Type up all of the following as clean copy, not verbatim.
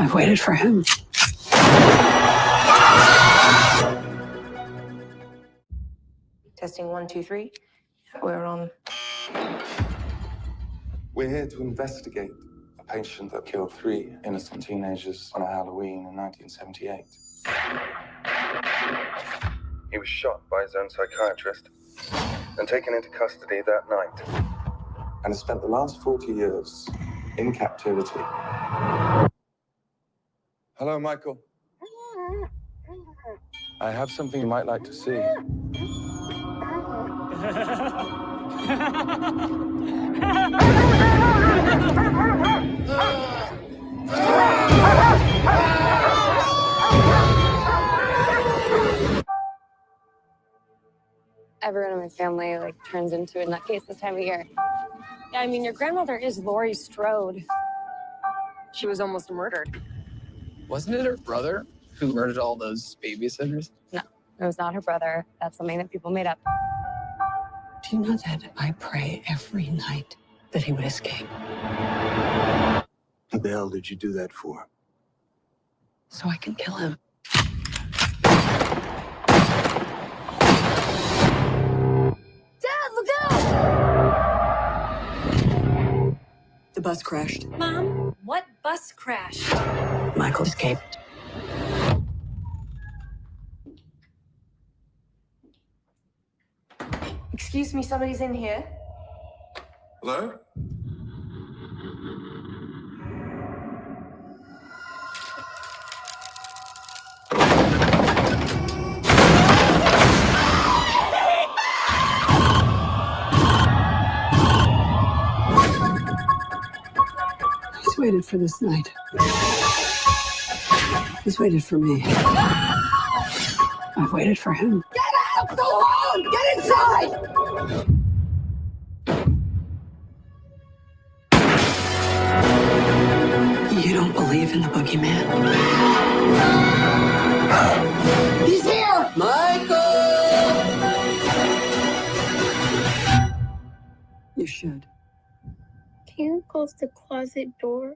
I've waited for him. Testing 1, 2, 3. We're on. We're here to investigate a patient that killed 3 innocent teenagers on a Halloween in 1978. He was shot by his own psychiatrist and taken into custody that night, and has spent the last 40 years in captivity. Hello, Michael. I have something you might like to see. Everyone in my family turns into a nutcase this time of year. Yeah, I mean, your grandmother is Laurie Strode. She was almost murdered. Wasn't it her brother who murdered all those babysitters? No, it was not her brother. That's something that people made up. Do you know that I pray every night that he would escape? What the hell did you do that for? So I can kill him. Dad, look out! The bus crashed. Mom, what bus crashed? Michael escaped. Excuse me, somebody's in here. Hello? He's waited for this night. He's waited for me. I've waited for him. Get out! Go home! Get inside! You don't believe in the boogeyman? He's here! Michael! You should. Can you close the closet door?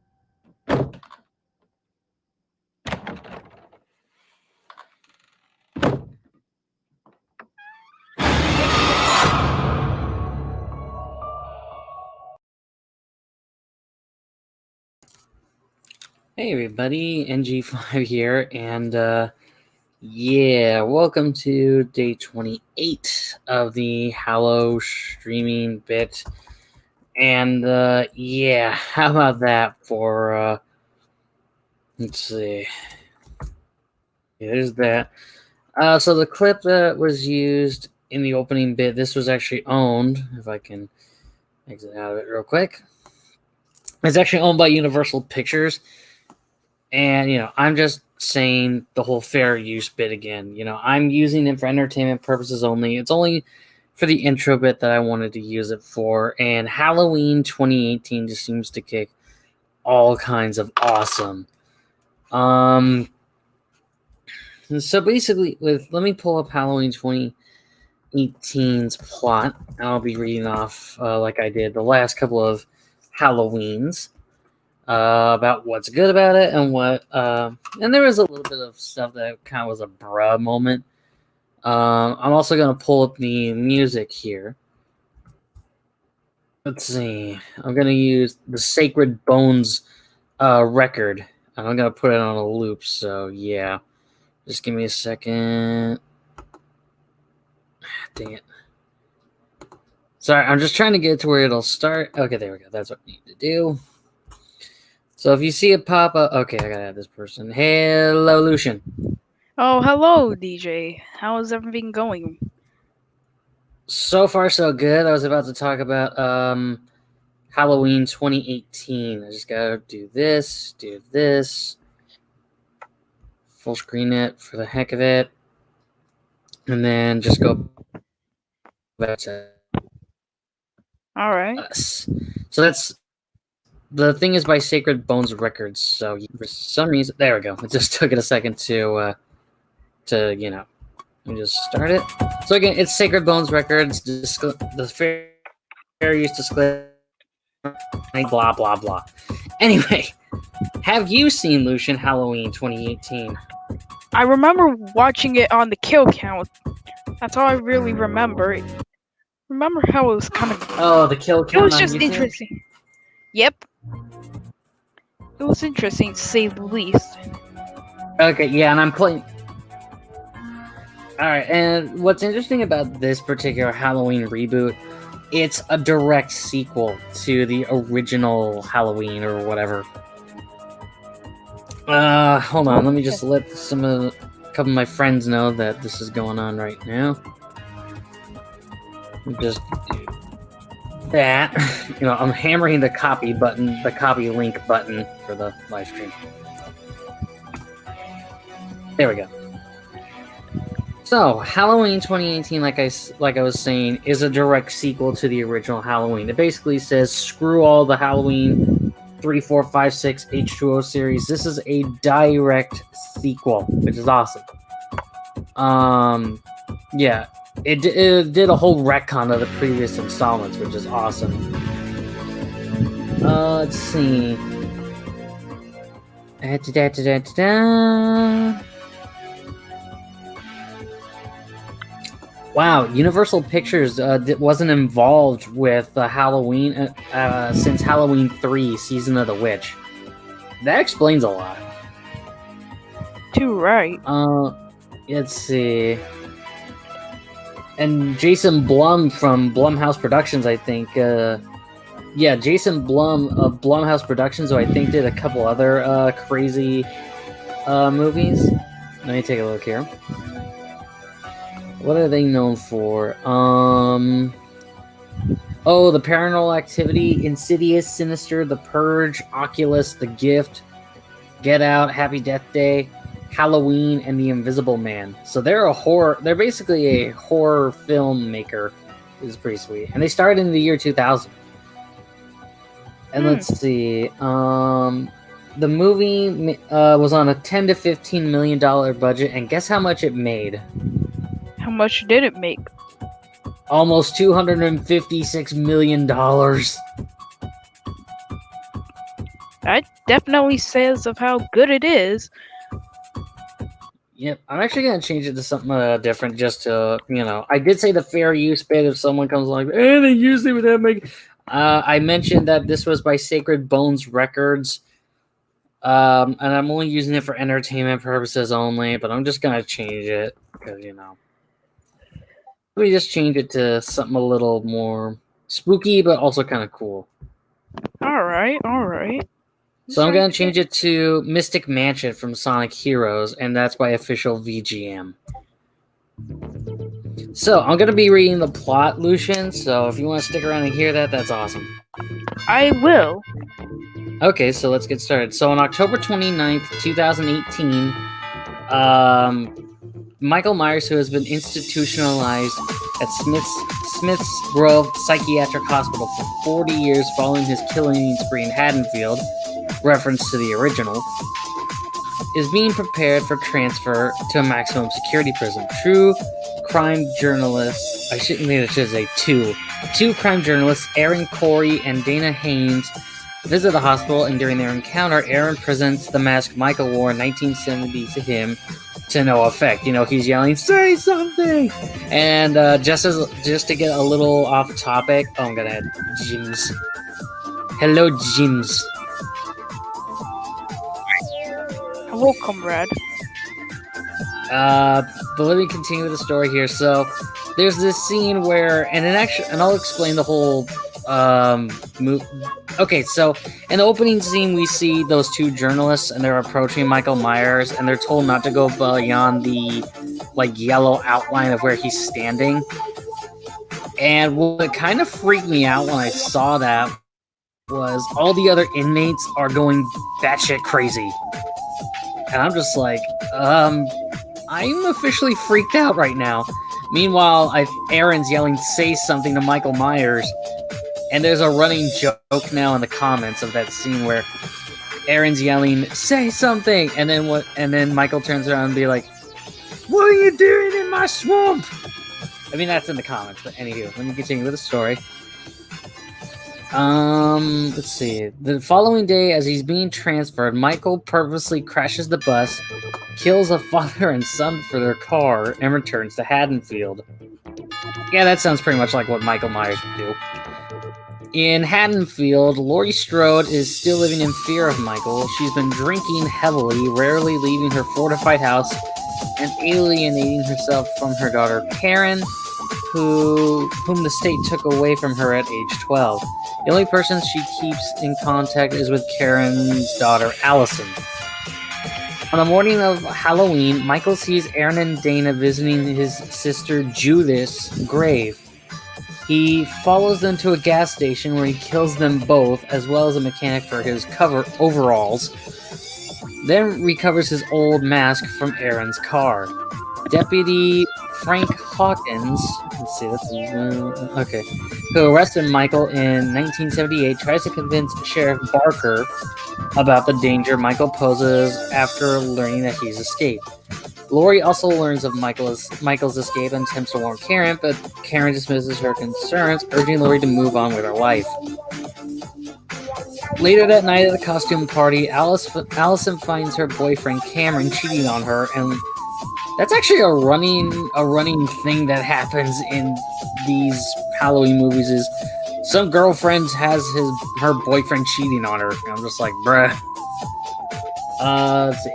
Hey everybody, NG5 here, and yeah, welcome to day 28 of the Hallow streaming bit, and yeah, how about that for, let's see, yeah, there's that. So the clip that was used in the opening bit, this was actually owned, if I can exit out of it real quick, it's actually owned by Universal Pictures. And, I'm just saying the whole fair use bit again. I'm using it for entertainment purposes only. It's only for the intro bit that I wanted to use it for. And Halloween 2018 just seems to kick all kinds of awesome. So basically, let me pull up Halloween 2018's plot. And I'll be reading off, like I did the last couple of Halloweens. About what's good about it and what and there was a little bit of stuff that kind of was a bruh moment. I'm also going to pull up the music here. Let's see. I'm going to use the Sacred Bones record. I'm going to put it on a loop, so yeah. Just give me a second. Dang it. Sorry, I'm just trying to get to where it'll start. Okay, there we go. That's what I need to do. So if you see it pop up, okay, I gotta add this person. Hello, Lucian. Oh, hello, DJ. How is everything going? So far, so good. I was about to talk about Halloween 2018. I just gotta do this, full screen it for the heck of it, and then just go back to All right. us. So that's. The thing is by Sacred Bones Records, so for some reason, there we go. It just took it a second to let me just start it. So again, it's Sacred Bones Records, the fair use disclaimer, blah, blah, blah. Anyway, Have you seen Lucian Halloween 2018? I remember watching it on the kill count. That's all I really remember. Remember how it was kind of. Oh, the kill It count was on just YouTube? interesting. Yep. It was interesting to say the least. Okay, yeah, and I'm playing. Alright, and what's interesting about this particular Halloween reboot, it's a direct sequel to the original Halloween or whatever. Hold on, let me just let a couple of my friends know that this is going on right now. Just do that. You know, I'm hammering the copy button, the copy link button for the live stream. There we go. So, Halloween 2018, like I was saying, is a direct sequel to the original Halloween. It basically says, screw all the Halloween 3, 4, 5, 6 H2O series. This is a direct sequel, which is awesome. Yeah, it did a whole retcon of the previous installments, which is awesome. Let's see. Wow, Universal Pictures wasn't involved with Halloween since Halloween 3, Season of the Witch. That explains a lot. Too right. Let's see. And Jason Blum from Blumhouse Productions, I think. Yeah, Jason Blum of Blumhouse Productions, who I think did a couple other crazy movies. Let me take a look here. What are they known for? Oh, The Paranormal Activity, Insidious, Sinister, The Purge, Oculus, The Gift, Get Out, Happy Death Day, Halloween, and The Invisible Man. So they're basically a horror filmmaker. This is pretty sweet. And they started in the year 2000. And let's see. The movie was on a $10 to $15 million budget, and guess how much it made? How much did it make? Almost $256 million. That definitely says of how good it is. Yep, I'm actually going to change it to something different just to, I did say the fair use bit if someone comes like, they used it without making... I mentioned that this was by Sacred Bones Records, and I'm only using it for entertainment purposes only, but I'm just going to change it, because, Let me just change it to something a little more spooky, but also kind of cool. Alright. So I'm going to change it to Mystic Mansion from Sonic Heroes, and that's by Official VGM. So I'm going to be reading the plot, Lucian, so if you want to stick around and hear that, that's awesome. I will. Okay, so let's get started. So on October 29th, 2018, Michael Myers, who has been institutionalized at Smith's Grove Psychiatric Hospital for 40 years following his killing spree in Haddonfield, reference to the original, is being prepared for transfer to a maximum security prison. Two crime journalists, two crime journalists, Aaron Corey and Dana Haynes, visit the hospital, and during their encounter, Aaron presents the mask Michael wore in 1970 to him to no effect. He's yelling, "Say something!" And just to get a little off topic, I'm gonna add Jims. Hello, Jims. Hello, comrade. But let me continue with the story here. So there's this scene where, and I'll explain the whole move. Okay, so in the opening scene, we see those two journalists, and they're approaching Michael Myers, and they're told not to go beyond the yellow outline of where he's standing. And what kind of freaked me out when I saw that was all the other inmates are going batshit crazy. And I'm just like, I'm officially freaked out right now. Meanwhile, Aaron's yelling, "Say something" to Michael Myers. And there's a running joke now in the comments of that scene where Aaron's yelling, "Say something!" And then Michael turns around and be like, "What are you doing in my swamp?" I mean, that's in the comments, but anywho, let me continue with the story. Let's see. The following day, as he's being transferred, Michael purposely crashes the bus, kills a father and son for their car, and returns to Haddonfield. Yeah, that sounds pretty much like what Michael Myers would do. In Haddonfield, Laurie Strode is still living in fear of Michael. She's been drinking heavily, rarely leaving her fortified house, and alienating herself from her daughter Karen, whom the state took away from her at age 12. The only person she keeps in contact is with Karen's daughter Allison. On the morning of Halloween, Michael sees Aaron and Dana visiting his sister Judith's grave. He follows them to a gas station where he kills them both, as well as a mechanic for his overalls, then recovers his old mask from Aaron's car. Deputy Frank Hawkins, who arrested Michael in 1978, tries to convince Sheriff Barker about the danger Michael poses after learning that he's escaped. Laurie also learns of Michael's escape and attempts to warn Karen, but Karen dismisses her concerns, urging Laurie to move on with her life. Later that night at the costume party, Allison finds her boyfriend Cameron cheating on her, and that's actually a running thing that happens in these Halloween movies. Is some girlfriend has her boyfriend cheating on her, and I'm just like, bruh.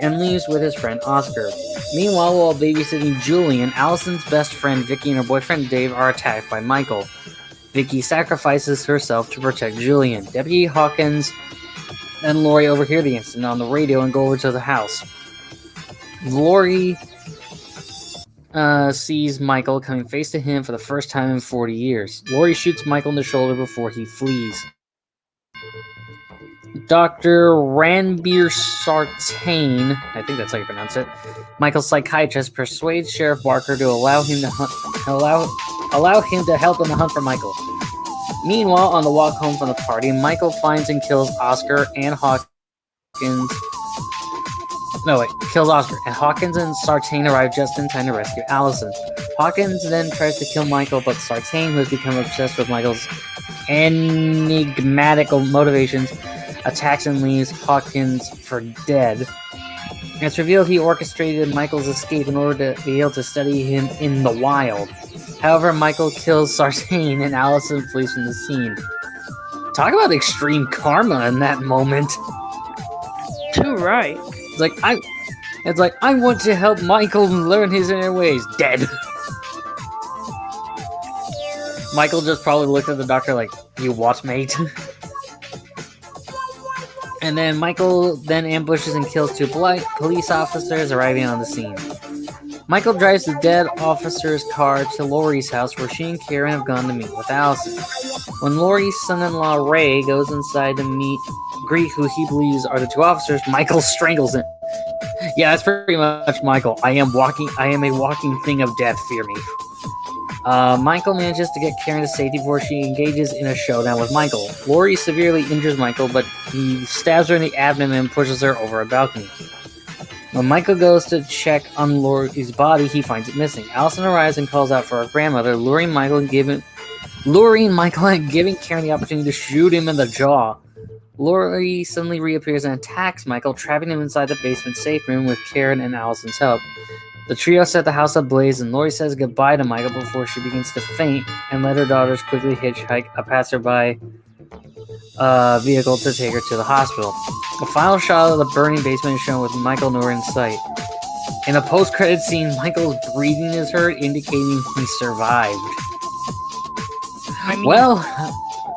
And leaves with his friend Oscar. Meanwhile, while babysitting Julian, Allison's best friend Vicky and her boyfriend Dave are attacked by Michael. Vicky sacrifices herself to protect Julian. Deputy Hawkins and Laurie overhear the incident on the radio and go over to the house. Laurie sees Michael coming face to him for the first time in 40 years. Laurie shoots Michael in the shoulder before he flees. Dr. Ranbir Sartain, I think that's how you pronounce it, Michael's psychiatrist, persuades Sheriff Barker to allow him to help in the hunt for Michael. Meanwhile, on the walk home from the party, Michael finds and kills Oscar, and Hawkins and Sartain arrive just in time to rescue Allison. Hawkins then tries to kill Michael, but Sartain, who has become obsessed with Michael's enigmatic motivations, attacks and leaves Hawkins for dead. It's revealed he orchestrated Michael's escape in order to be able to study him in the wild. However, Michael kills Sartain and Allison flees from the scene. Talk about extreme karma in that moment. Too right. It's like I want to help Michael learn his inner ways. Dead. Michael just probably looked at the doctor like, "You what, mate?" And then Michael then ambushes and kills two police officers arriving on the scene. Michael drives the dead officer's car to Laurie's house, where she and Karen have gone to meet with Allison. When Laurie's son-in-law Ray goes inside to greet who he believes are the two officers, Michael strangles him. Yeah, that's pretty much Michael. I am a walking thing of death, fear me. Michael manages to get Karen to safety before she engages in a showdown with Michael. Laurie severely injures Michael, but he stabs her in the abdomen and pushes her over a balcony. When Michael goes to check on Laurie's body, he finds it missing. Allison arrives and calls out for her grandmother, luring Michael and giving Karen the opportunity to shoot him in the jaw. Laurie suddenly reappears and attacks Michael, trapping him inside the basement safe room with Karen and Allison's help. The trio set the house ablaze, and Laurie says goodbye to Michael before she begins to faint and let her daughters quickly hitchhike a passerby vehicle to take her to the hospital. A final shot of the burning basement is shown with Michael nowhere in sight. In a post-credit scene, Michael's breathing is heard, indicating he survived. Well,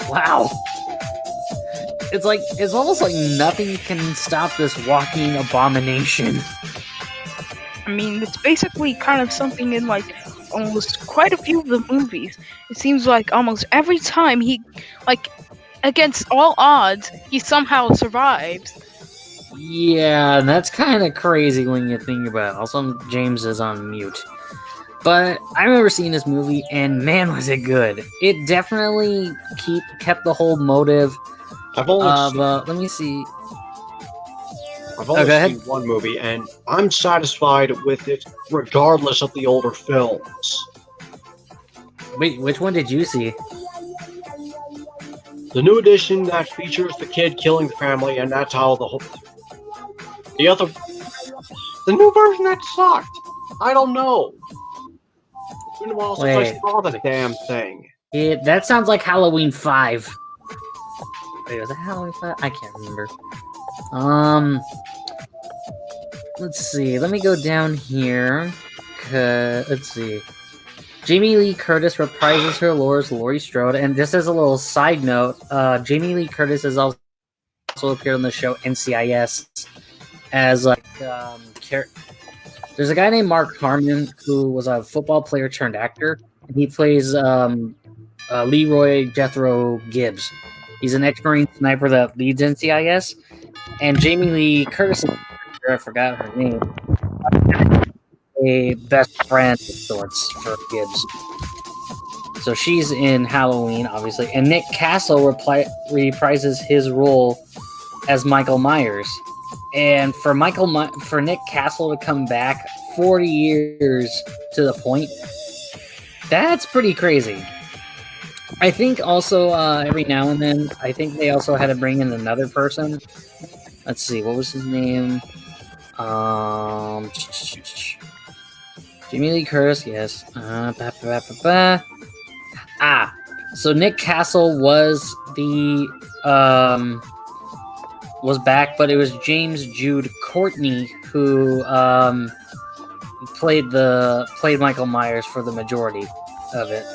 wow. It's almost like nothing can stop this walking abomination. I mean, it's basically kind of something in like almost quite a few of the movies. It seems like almost every time he, like, against all odds, he somehow survives. Yeah, that's kind of crazy when you think about it. Also, James is on mute. But I remember seeing this movie, and man, was it good. It definitely kept the whole motive I've only let me see. I've only seen one movie, and I'm satisfied with it regardless of the older films. Wait, which one did you see? The new edition that features the kid killing the family, and that's how the new version that sucked. I don't know. It's been a while since I saw the damn thing. That sounds like Halloween 5. Wait, was it Halloween 5? I can't remember. Let's see. Let me go down here. Let's see. Jamie Lee Curtis reprises her role as Laurie Strode, and just as a little side note, Jamie Lee Curtis has also appeared on the show NCIS as like there's a guy named Mark Harmon who was a football player turned actor, and he plays Leroy Jethro Gibbs. He's an ex-Marine sniper that leads NCIS, and Jamie Lee Curtis, I forgot her name, a best friend of sorts for Gibbs. So she's in Halloween, obviously, and Nick Castle reprises his role as Michael Myers. And for Nick Castle to come back 40 years to the point, that's pretty crazy. I think also every now and then, I think they also had to bring in another person. Let's see, what was his name? Jamie Lee Curtis, yes. So Nick Castle was was back, but it was James Jude Courtney who played Michael Myers for the majority of it.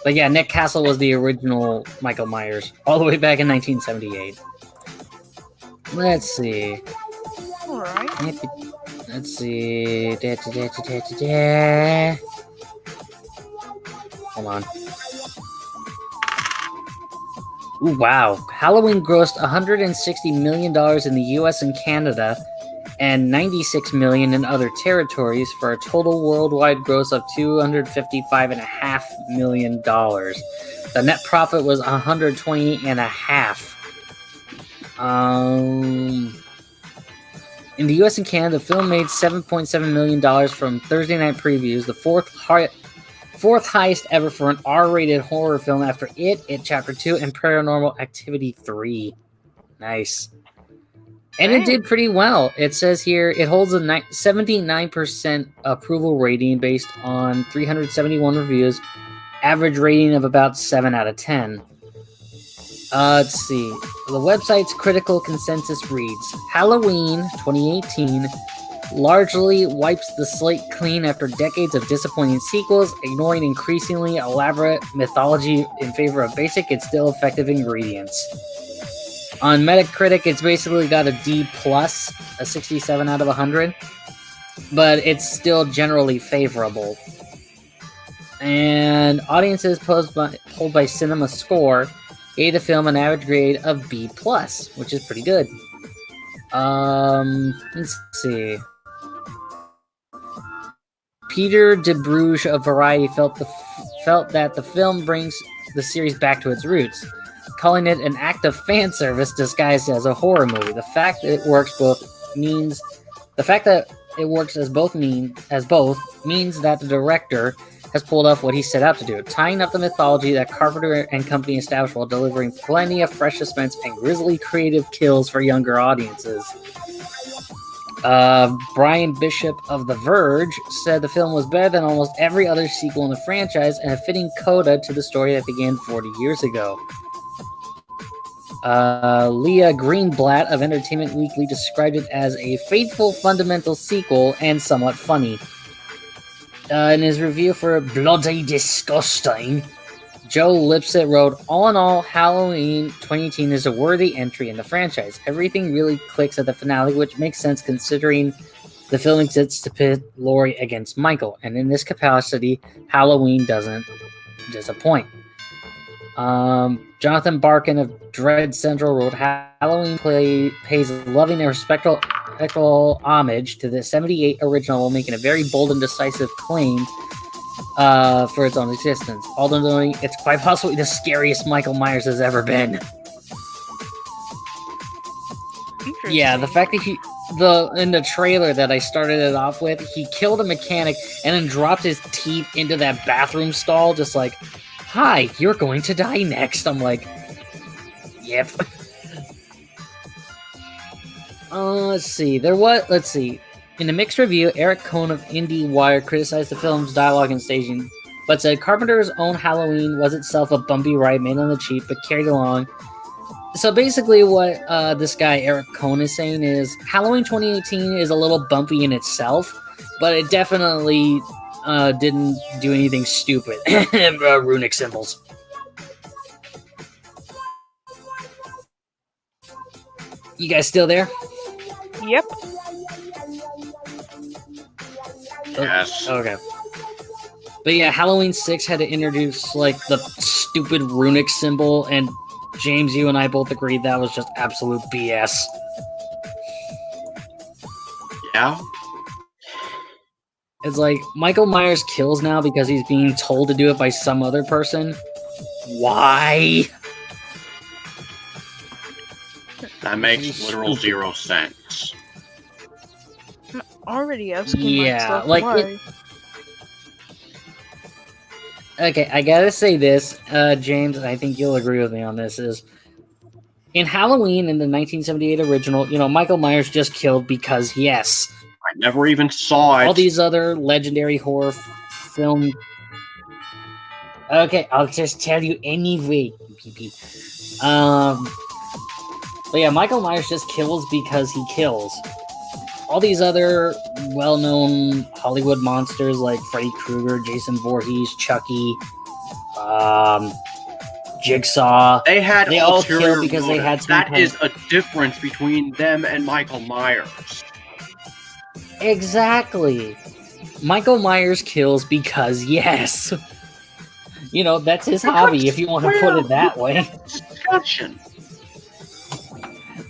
But yeah, Nick Castle was the original Michael Myers all the way back in 1978. Let's see. All right. Let's see. Hold on. Ooh, wow. Halloween grossed $160 million in the US and Canada and $96 million in other territories for a total worldwide gross of $255.5 million. The net profit was $120.5 million. In the US and Canada, the film made $7.7 million from Thursday night previews, the fourth highest ever for an R-rated horror film after It Chapter 2, and Paranormal Activity 3. Nice. And it did pretty well. It says here it holds a 79% approval rating based on 371 reviews, average rating of about 7 out of 10. Let's see. The website's critical consensus reads, Halloween 2018 largely wipes the slate clean after decades of disappointing sequels, ignoring increasingly elaborate mythology in favor of basic and still effective ingredients. On Metacritic, it's basically got a D+, a 67 out of 100, but it's still generally favorable. And audiences polled by Cinema Score gave the film an average grade of B+, which is pretty good. Let's see. Peter DeBruge of Variety felt that the film brings the series back to its roots, calling it an act of fan service disguised as a horror movie. The fact that it works means that the director has pulled off what he set out to do, tying up the mythology that Carpenter and company established while delivering plenty of fresh suspense and grisly creative kills for younger audiences. Brian Bishop of The Verge said the film was better than almost every other sequel in the franchise and a fitting coda to the story that began 40 years ago. Leah Greenblatt of Entertainment Weekly described it as a faithful, fundamental sequel and somewhat funny. In his review for Bloody Disgusting, Joe Lipsett wrote, all in all, Halloween 2018 is a worthy entry in the franchise. Everything really clicks at the finale, which makes sense considering the film exists to pit Laurie against Michael, and in this capacity, Halloween doesn't disappoint. Jonathan Barkin of Dread Central wrote, Halloween pays loving and respectful homage to the 78 original, making a very bold and decisive claim for its own existence, although knowing it's quite possibly the scariest Michael Myers has ever been. Yeah, the fact that in the trailer that I started it off with, he killed a mechanic and then dropped his teeth into that bathroom stall, just like, hi, you're going to die next. I'm like, Yep. Let's see. Let's see. In a mixed review, Eric Cohn of IndieWire criticized the film's dialogue and staging, but said Carpenter's own Halloween was itself a bumpy ride made on the cheap, but carried along. So basically what this guy Eric Cohn is saying is Halloween 2018 is a little bumpy in itself, but it definitely didn't do anything stupid. Runic symbols. You guys still there? Yep. Yes. Okay. But yeah, Halloween 6 had to introduce like the stupid runic symbol, and James, you and I both agreed that was just absolute BS. Yeah. It's like Michael Myers kills now because he's being told to do it by some other person. Why? That makes literal zero sense. I'm already asking Yeah, myself like why. Okay, I gotta say this, James, and I think you'll agree with me on this, is in Halloween in the 1978 original, Michael Myers just killed because yes. I never even saw it. All these other legendary horror film... Okay, I'll just tell you anyway. But yeah, Michael Myers just kills because he kills. All these other well-known Hollywood monsters like Freddy Krueger, Jason Voorhees, Chucky, Jigsaw. They all killed because they had some That is a difference between them and Michael Myers. Exactly. Michael Myers kills because yes. That's his hobby if you want to put it that way. Discussion.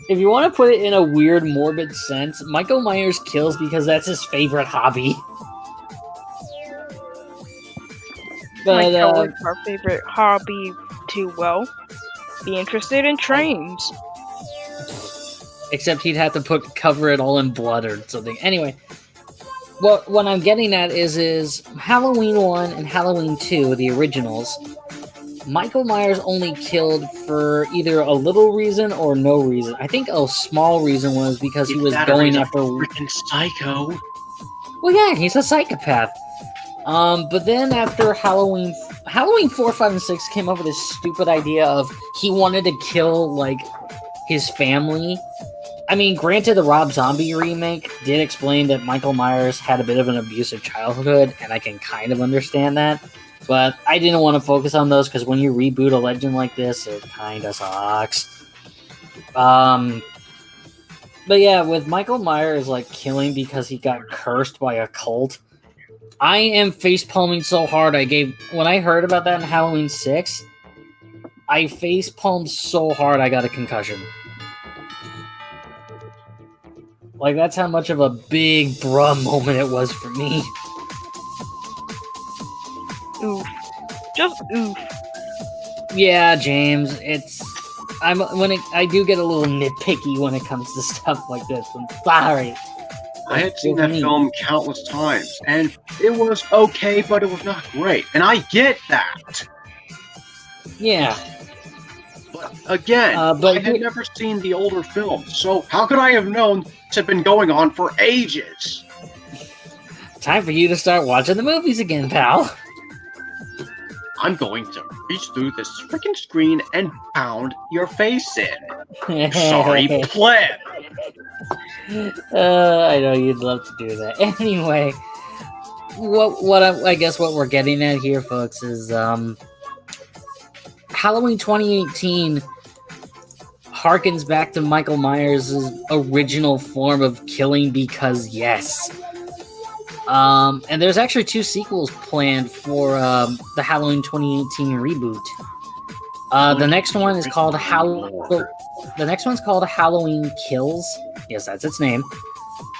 If you want to put it in a weird, morbid sense, Michael Myers kills because that's his favorite hobby. But, our favorite hobby to, be interested in trains. Except he'd have to cover it all in blood or something. Anyway, what I'm getting at is Halloween 1 and Halloween 2, the originals, Michael Myers only killed for either a little reason or no reason. I think a small reason was because he was going after... freaking psycho. Well, yeah, he's a psychopath. But then after Halloween 4, 5, and 6 came up with this stupid idea of he wanted to kill, like, his family. I mean, granted, the Rob Zombie remake did explain that Michael Myers had a bit of an abusive childhood, and I can kind of understand that. But I didn't want to focus on those because when you reboot a legend like this, it kind of sucks. But yeah, with Michael Myers like killing because he got cursed by a cult, I am facepalming so hard. When I heard about that in Halloween 6, I facepalmed so hard I got a concussion. Like that's how much of a big bruh moment it was for me. Oof. Just oof. Yeah, James, I do get a little nitpicky when it comes to stuff like this. I'm sorry. I had seen that film countless times, and it was okay, but it was not great. And I get that. Yeah. But again, I had never seen the older films, so how could I have known this had been going on for ages? Time for you to start watching the movies again, pal. I'm going to reach through this freaking screen and pound your face in. Sorry, pleb. I know you'd love to do that. Anyway, I guess what we're getting at here, folks, is Halloween 2018 harkens back to Michael Myers' original form of killing because yes. And there's actually 2 sequels planned for the Halloween 2018 reboot. The next one is called The next one's called Halloween Kills. Yes, that's its name.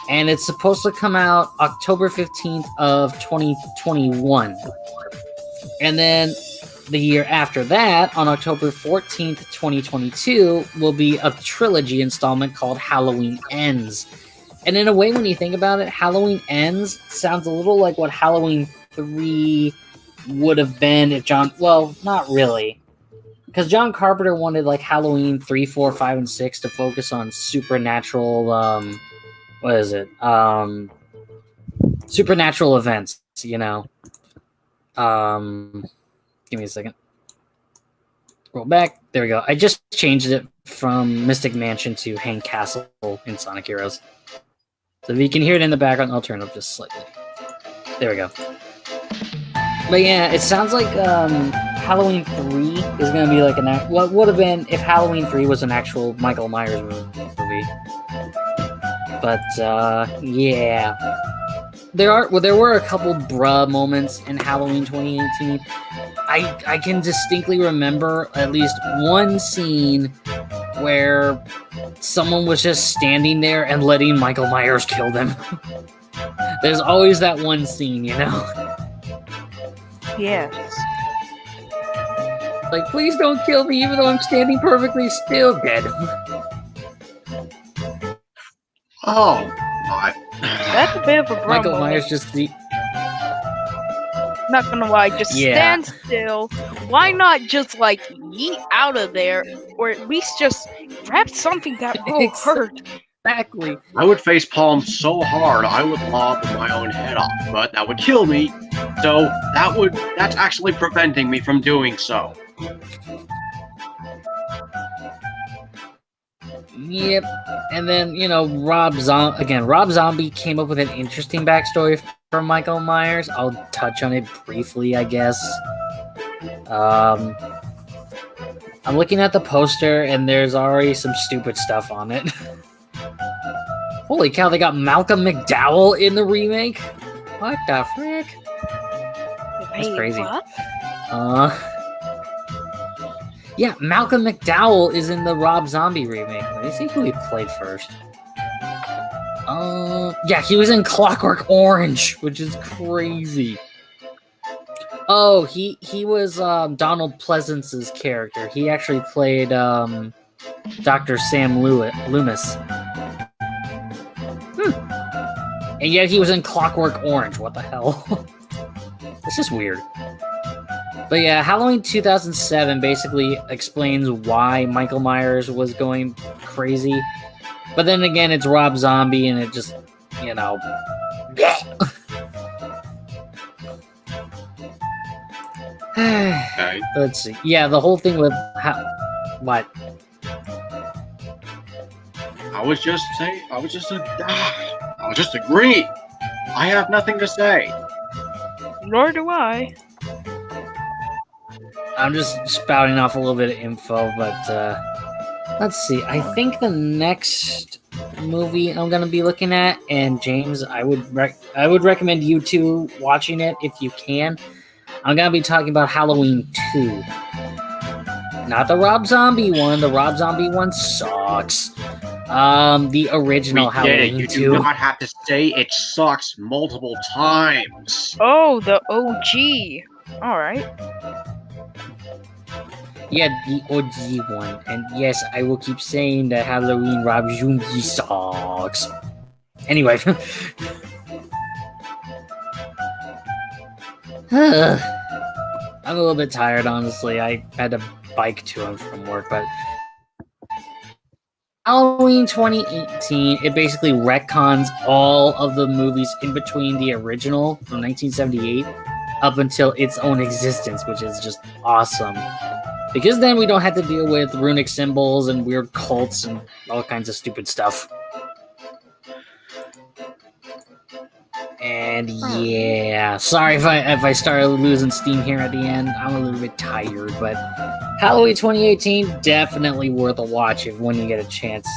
And it's supposed to come out October 15th of 2021. And then the year after that, on October 14th, 2022, will be a trilogy installment called Halloween Ends. And in a way, when you think about it, Halloween Ends sounds a little like what Halloween 3 would have been if John... Well, not really. because John Carpenter wanted like Halloween 3, 4, 5, and 6 to focus on supernatural. What is it? Supernatural events. You know. Give me a second. Roll back. There we go. I just changed it from Mystic Mansion to Hang Castle in Sonic Heroes. So if you can hear it in the background, I'll turn it up just slightly. There we go. But yeah, it sounds like Halloween 3 is going to be like what would have been if Halloween 3 was an actual Michael Myers movie. But yeah. There were a couple bruh moments in Halloween 2018. I can distinctly remember at least one scene where someone was just standing there and letting Michael Myers kill them. There's always that one scene, you know? Yes. Like, please don't kill me even though I'm standing perfectly still, dead. Oh my. That's a bit of a problem. Michael Myers just... Not gonna lie, just stand still. Why not just, like, yeet out of there? Or at least just grab something that will hurt. Exactly. I would facepalm so hard I would lob my own head off, but that would kill me. So that's actually preventing me from doing so. Yep. And then, you know, Rob Zombie came up with an interesting backstory for Michael Myers. I'll touch on it briefly, I guess. I'm looking at the poster, and there's already some stupid stuff on it. Holy cow, they got Malcolm McDowell in the remake? What the frick? That's crazy. What? Yeah, Malcolm McDowell is in the Rob Zombie remake. Let me see who he played first. Yeah, he was in Clockwork Orange, which is crazy. Oh, he was Donald Pleasance's character. He actually played Dr. Sam Loomis. And yet he was in Clockwork Orange. What the hell? This is weird. But yeah, Halloween 2007 basically explains why Michael Myers was going crazy. But then again, it's Rob Zombie, and it just, you know... Okay. Let's see. Yeah, the whole thing with... What? I was just agreeing. I have nothing to say. Nor do I. I'm just spouting off a little bit of info, but let's see. I think the next movie I'm gonna be looking at, and James, I would recommend you two watching it if you can. I'm gonna be talking about Halloween 2, not the Rob Zombie one. The Rob Zombie one sucks. The original Halloween 2. You do not have to say it sucks multiple times. Oh, the OG. All right. Yeah, the OG one. And yes, I will keep saying that Halloween Rob Zombie sucks. Anyway. I'm a little bit tired, honestly. I had to bike to and from work, but... Halloween 2018, it basically retcons all of the movies in between the original from 1978 up until its own existence, which is just awesome. Because then we don't have to deal with runic symbols and weird cults and all kinds of stupid stuff. And yeah, sorry if I started losing steam here at the end. I'm a little bit tired, but Halloween 2018, definitely worth a watch when you get a chance.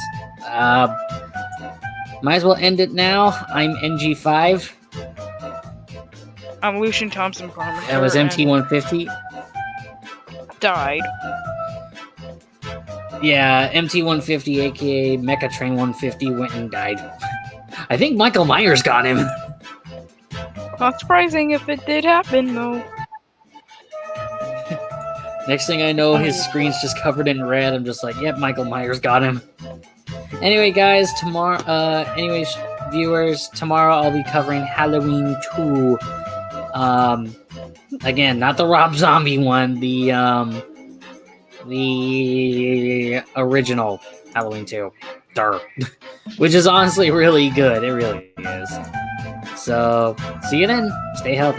Might as well end it now. I'm NG5. I'm Lucian Thompson Farmer. That was MT150. Died. Yeah, MT150, aka Mecha Train 150, went and died. I think Michael Myers got him. Not surprising if it did happen, though. Next thing I know, his screen's just covered in red. I'm just like, yep, Michael Myers got him. Anyway, guys, viewers, tomorrow I'll be covering Halloween 2. Again, not the Rob Zombie one, the the original Halloween 2. Durr. Which is honestly really good. It really is. So, see you then. Stay healthy.